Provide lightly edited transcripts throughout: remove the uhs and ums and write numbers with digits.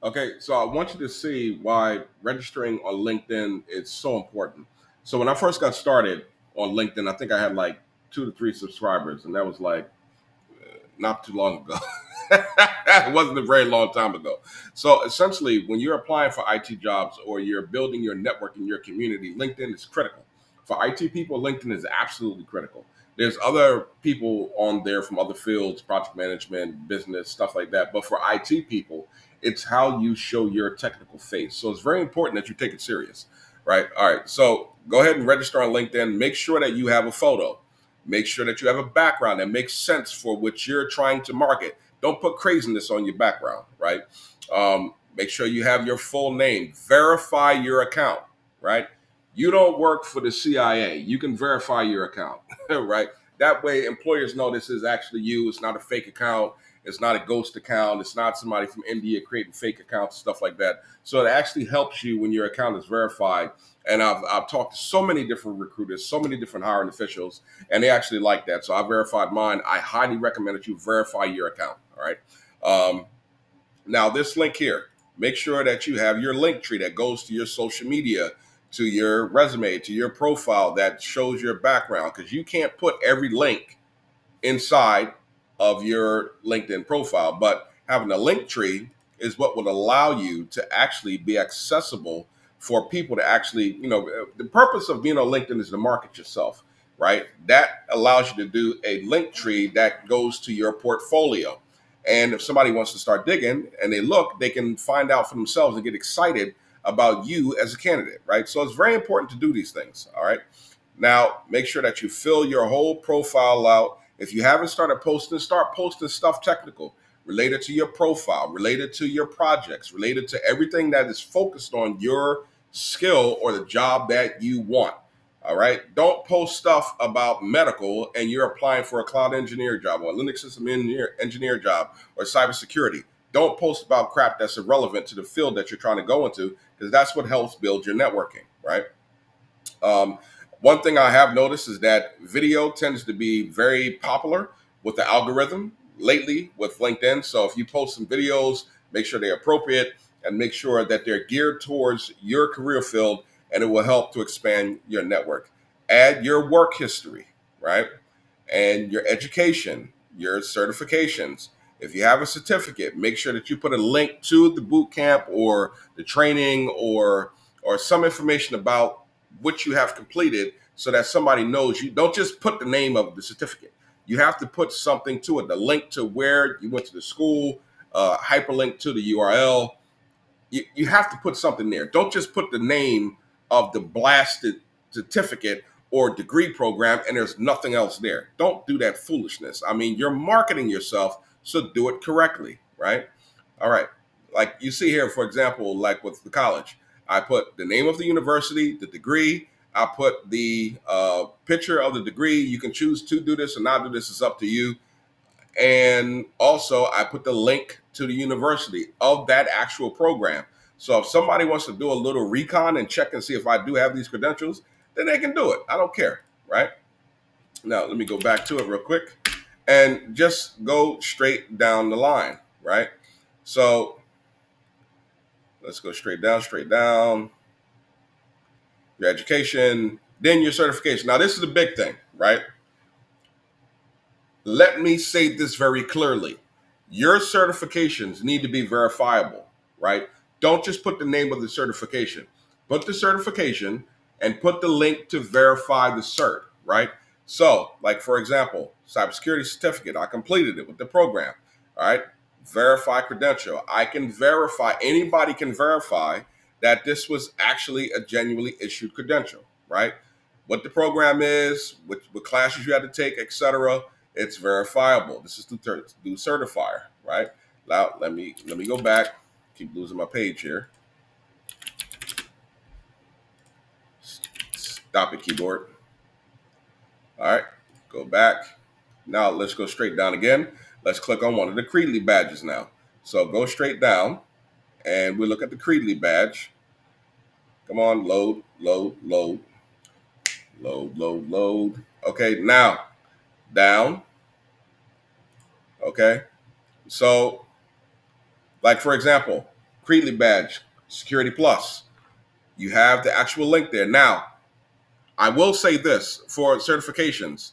Okay, so I want you to see why registering on LinkedIn is so important. So when I first got started on LinkedIn, I think I had like 2 to 3 subscribers, and that was like not too long ago. It wasn't a very long time ago. So essentially, when you're applying for IT jobs or you're building your network in your community, LinkedIn is critical. For IT people, LinkedIn is absolutely critical. There's other people on there from other fields, project management, business, stuff like that. But for IT people, it's how you show your technical face. So it's very important that you take it serious, right? All right. So go ahead and register on LinkedIn. Make sure that you have a photo. Make sure that you have a background that makes sense for what you're trying to market. Don't put craziness on your background, right? Make sure you have your full name. Verify your account, right? You don't work for the CIA. You can verify your account, right? That way, employers know this is actually you. It's not a fake account. It's not a ghost account. It's not somebody from India creating fake accounts, stuff like that. So it actually helps you when your account is verified. And I've talked to so many different recruiters, so many different hiring officials, and they actually like that. So I verified mine. I highly recommend that you verify your account. All right. Um, Now this link here, make sure that you have your link tree that goes to your social media, to your resume, to your profile that shows your background, because you can't put every link inside of your LinkedIn profile. But having a link tree is what would allow you to actually be accessible for people to actually, the purpose of being on LinkedIn is to market yourself, right? That allows you to do a link tree that goes to your portfolio. And if somebody wants to start digging and they look, they can find out for themselves and get excited about you as a candidate, right? So it's very important to do these things, all right? Now, make sure that you fill your whole profile out. If you haven't started posting, start posting stuff technical related to your profile, related to your projects, related to everything that is focused on your skill or the job that you want. All right. Don't post stuff about medical and you're applying for a cloud engineer job or a Linux system engineer job or cybersecurity. Don't post about crap that's irrelevant to the field that you're trying to go into, because that's what helps build your networking, right? Um, One thing I have noticed is that video tends to be very popular with the algorithm lately with LinkedIn. So if you post some videos, make sure they're appropriate and make sure that they're geared towards your career field, and it will help to expand your network. Add your work history, right? And your education, your certifications. If you have a certificate, make sure that you put a link to the boot camp or the training or some information about what you have completed so that somebody knows. You don't just put the name of the certificate. You have to put something to it, the link to where you went to the school, hyperlink to the URL. You have to put something there. Don't just put the name of the blasted certificate or degree program and there's nothing else there. Don't do that foolishness. I mean, you're marketing yourself, so do it correctly, right? All right. Like you see here, for example, like with the college, I put the name of the university, the degree. I put the picture of the degree. You can choose to do this or not do this. It's up to you. And also, I put the link to the university of that actual program. So if somebody wants to do a little recon and check and see if I do have these credentials, then they can do it. I don't care, right? Now, let me go back to it real quick and just go straight down the line, right? So let's go straight down, your education, then your certification. Now, this is the big thing, right? Let me say this very clearly. Your certifications need to be verifiable, right? Don't just put the name of the certification. Put the certification and put the link to verify the cert, right? So, like for example, cybersecurity certificate, I completed it with the program. All right. Verify credential. I can verify, anybody can verify that this was actually a genuinely issued credential, right? What the program is, what classes you had to take, etc. It's verifiable. This is through Certifier, right? Now let me go back. Keep losing my page here. Stop it, keyboard. All right, go back. Now let's go straight down again. Let's click on one of the Creedly badges now. So go straight down, and we look at the Creedly badge. Come on, load, load, load, load, load, load. Okay, now down. Okay, so like for example, Creedly badge, Security Plus. You have the actual link there. Now, I will say this for certifications,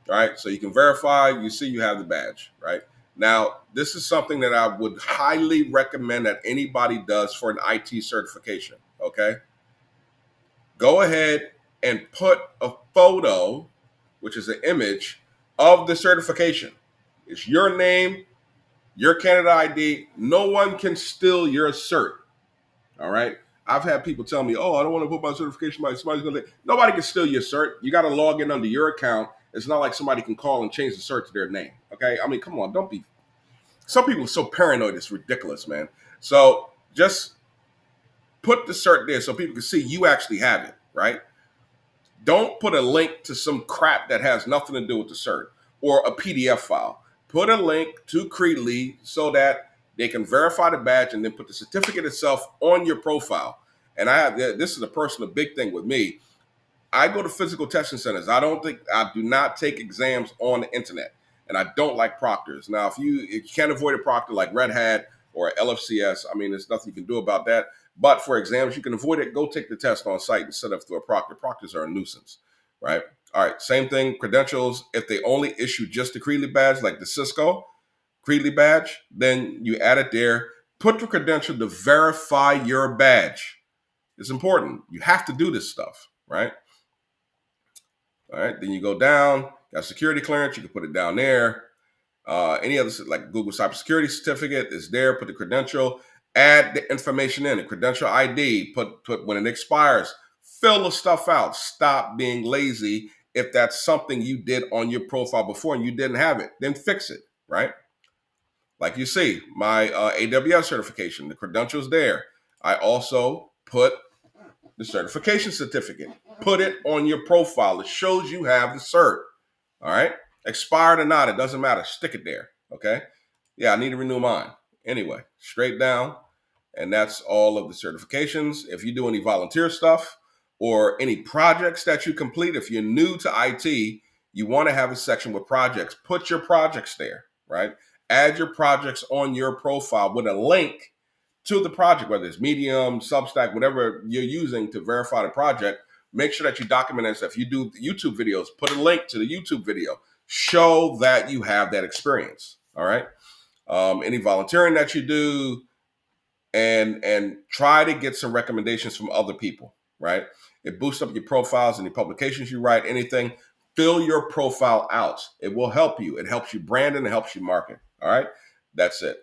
right? So you can verify, you see you have the badge, right? Now, this is something that I would highly recommend that anybody does for an IT certification, okay? Go ahead and put a photo, which is an image of the certification. It's your name, your candidate ID. No one can steal your cert. All right. I've had people tell me, "Oh, I don't want to put my certification. Somebody's going to." Nobody can steal your cert. You got to log in under your account. It's not like somebody can call and change the cert to their name. Okay. I mean, come on. Don't be. Some people are so paranoid. It's ridiculous, man. So just put the cert there so people can see you actually have it. Right. Don't put a link to some crap that has nothing to do with the cert or a PDF file. Put a link to Creedly so that they can verify the badge and then put the certificate itself on your profile. And I have this is a personal big thing with me. I go to physical testing centers. I do not take exams on the internet, and I don't like proctors. Now, if you can't avoid a proctor like Red Hat or LFCS, I mean, there's nothing you can do about that. But for exams, you can avoid it. Go take the test on site instead of through a proctor. Proctors are a nuisance, right? All right, same thing. Credentials. If they only issue just the Creedly badge, like the Cisco Creedly badge, then you add it there. Put the credential to verify your badge. It's important. You have to do this stuff, right? All right, then you go down, got security clearance, you can put it down there. Any other, like Google Cybersecurity certificate is there, put the credential, add the information in, the credential ID, put when it expires, fill the stuff out. Stop being lazy. If that's something you did on your profile before and you didn't have it, then fix it, right? Like you see, my AWS certification, the credentials there. I also put the certification certificate. Put it on your profile. It shows you have the cert. All right. Expired or not, it doesn't matter. Stick it there. Okay. Yeah, I need to renew mine. Anyway, straight down. And that's all of the certifications. If you do any volunteer stuff or any projects that you complete, if you're new to IT, you want to have a section with projects. Put your projects there, right? Add your projects on your profile with a link to the project, whether it's Medium, Substack, whatever you're using to verify the project. Make sure that you document it. So if you do YouTube videos, put a link to the YouTube video. Show that you have that experience. All right. Any volunteering that you do, and try to get some recommendations from other people. Right. It boosts up your profiles and the publications you write. Anything. Fill your profile out. It will help you. It helps you brand and it helps you market. All right. That's it.